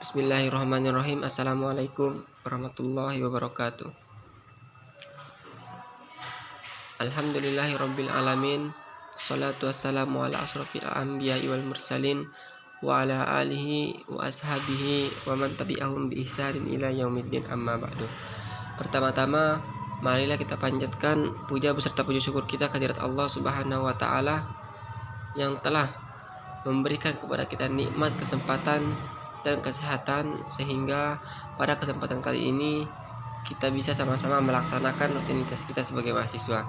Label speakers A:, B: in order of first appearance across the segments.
A: Bismillahirrahmanirrahim. Assalamualaikum warahmatullahi wabarakatuh. Alhamdulillahirabbil alamin. Shalatu wassalamu ala asrofil anbiya'i wal mursalin wa ala alihi wa ashabihi wa man tabi'ahum bi ihsanin ila yaumiddin, amma ba'du. Pertama-tama, marilah kita panjatkan puja beserta puji syukur kita kehadirat Allah Subhanahu wa taala yang telah memberikan kepada kita nikmat kesempatan dan kesehatan, sehingga pada kesempatan kali ini kita bisa sama-sama melaksanakan rutinitas kita sebagai mahasiswa.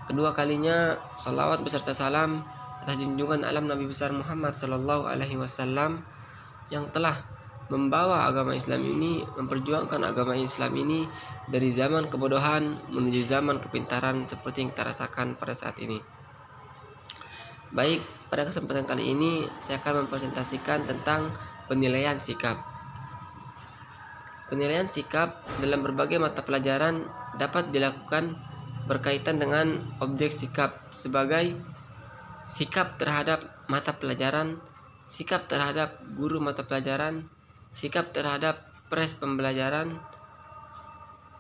A: Kedua kalinya salawat beserta salam atas junjungan alam Nabi besar Muhammad Sallallahu Alaihi Wasallam yang telah membawa agama Islam ini, memperjuangkan agama Islam ini dari zaman kebodohan menuju zaman kepintaran seperti yang kita rasakan pada saat ini. Baik, pada kesempatan kali ini saya akan mempresentasikan tentang penilaian sikap. Penilaian sikap dalam berbagai mata pelajaran dapat dilakukan berkaitan dengan objek sikap sebagai sikap terhadap mata pelajaran, sikap terhadap guru mata pelajaran, sikap terhadap pres pembelajaran,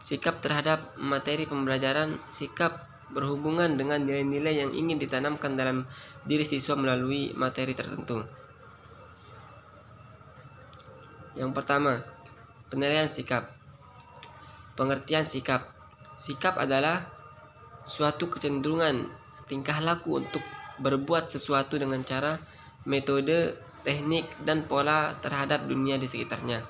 A: sikap terhadap materi pembelajaran, sikap berhubungan dengan nilai-nilai yang ingin ditanamkan dalam diri siswa melalui materi tertentu. Yang pertama, penilaian sikap. Pengertian sikap. Sikap adalah suatu kecenderungan tingkah laku untuk berbuat sesuatu dengan cara, metode, teknik, dan pola terhadap dunia di sekitarnya,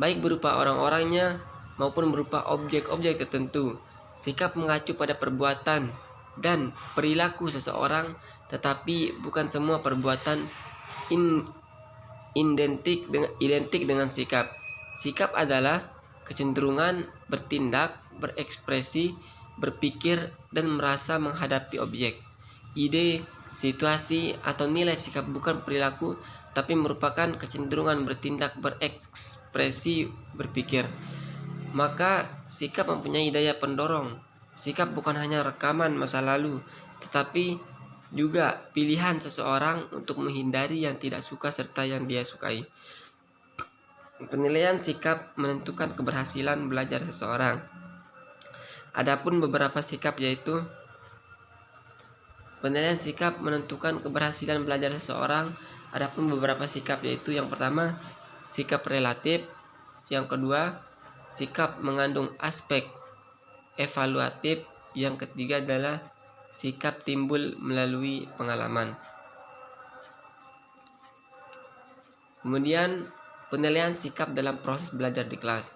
A: baik berupa orang-orangnya maupun berupa objek-objek tertentu. Sikap mengacu pada perbuatan dan perilaku seseorang, tetapi bukan semua perbuatan identik dengan sikap. Sikap adalah kecenderungan bertindak, berekspresi, berpikir, dan merasa menghadapi objek, ide, situasi, atau nilai. Sikap bukan perilaku, tapi merupakan kecenderungan bertindak, berekspresi, berpikir. Maka sikap mempunyai daya pendorong. Sikap bukan hanya rekaman masa lalu, tetapi juga pilihan seseorang untuk menghindari yang tidak suka serta yang dia sukai. Penilaian sikap menentukan keberhasilan belajar seseorang. Adapun beberapa sikap yaitu penilaian sikap menentukan keberhasilan belajar seseorang. Adapun beberapa sikap yaitu yang pertama, sikap relatif, yang kedua, sikap mengandung aspek evaluatif, yang ketiga adalah sikap timbul melalui pengalaman. Kemudian penilaian sikap dalam proses belajar di kelas.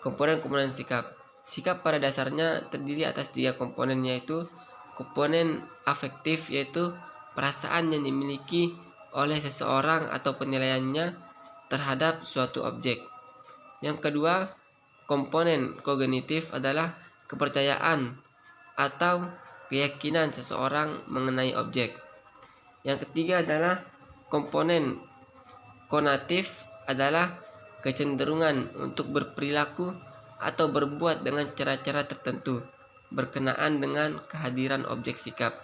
A: Komponen-komponen sikap. Sikap pada dasarnya terdiri atas 3 komponen, yaitu komponen afektif, yaitu perasaan yang dimiliki oleh seseorang atau penilaiannya terhadap suatu objek. Yang kedua, komponen kognitif adalah kepercayaan atau keyakinan seseorang mengenai objek. Yang ketiga adalah komponen konatif, adalah kecenderungan untuk berperilaku atau berbuat dengan cara-cara tertentu berkenaan dengan kehadiran objek sikap.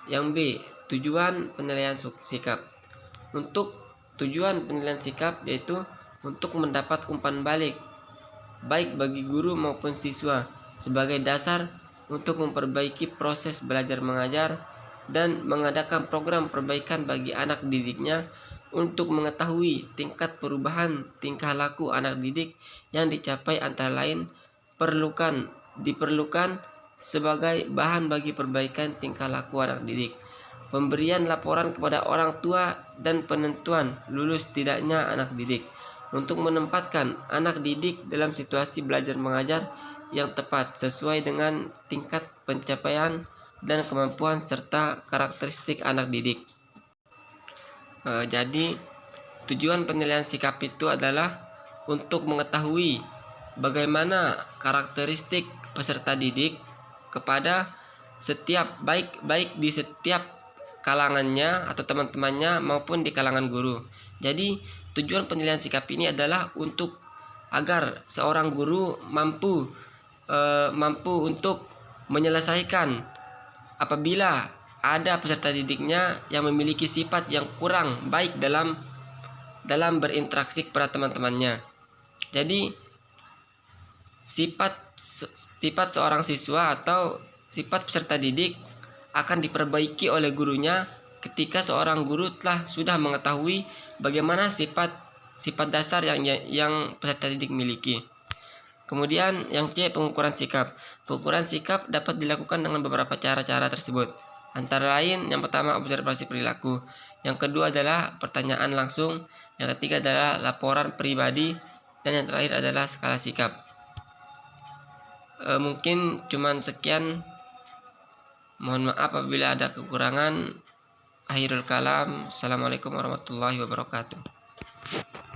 A: Yang B, tujuan penilaian sikap. Untuk tujuan penilaian sikap yaitu untuk mendapat umpan balik baik bagi guru maupun siswa sebagai dasar untuk memperbaiki proses belajar mengajar dan mengadakan program perbaikan bagi anak didiknya untuk mengetahui tingkat perubahan tingkah laku anak didik yang dicapai, antara lain diperlukan sebagai bahan bagi perbaikan tingkah laku anak didik, pemberian laporan kepada orang tua, dan penentuan lulus tidaknya anak didik untuk menempatkan anak didik dalam situasi belajar mengajar yang tepat sesuai dengan tingkat pencapaian dan kemampuan serta karakteristik anak didik. Jadi tujuan penilaian sikap itu adalah untuk mengetahui bagaimana karakteristik peserta didik kepada setiap baik di setiap kalangannya atau teman-temannya maupun di kalangan guru. Jadi tujuan penilaian sikap ini adalah untuk agar seorang guru mampu untuk menyelesaikan apabila ada peserta didiknya yang memiliki sifat yang kurang baik dalam berinteraksi kepada teman-temannya. Jadi sifat seorang siswa atau sifat peserta didik akan diperbaiki oleh gurunya ketika seorang guru sudah mengetahui bagaimana sifat dasar yang peserta didik miliki. Kemudian yang C, pengukuran sikap. Pengukuran sikap dapat dilakukan dengan beberapa cara-cara tersebut. Antara lain, yang pertama observasi perilaku, yang kedua adalah pertanyaan langsung, yang ketiga adalah laporan pribadi, dan yang terakhir adalah skala sikap. Mungkin cuman sekian. Mohon maaf apabila ada kekurangan. Akhirul kalam. Assalamualaikum warahmatullahi wabarakatuh.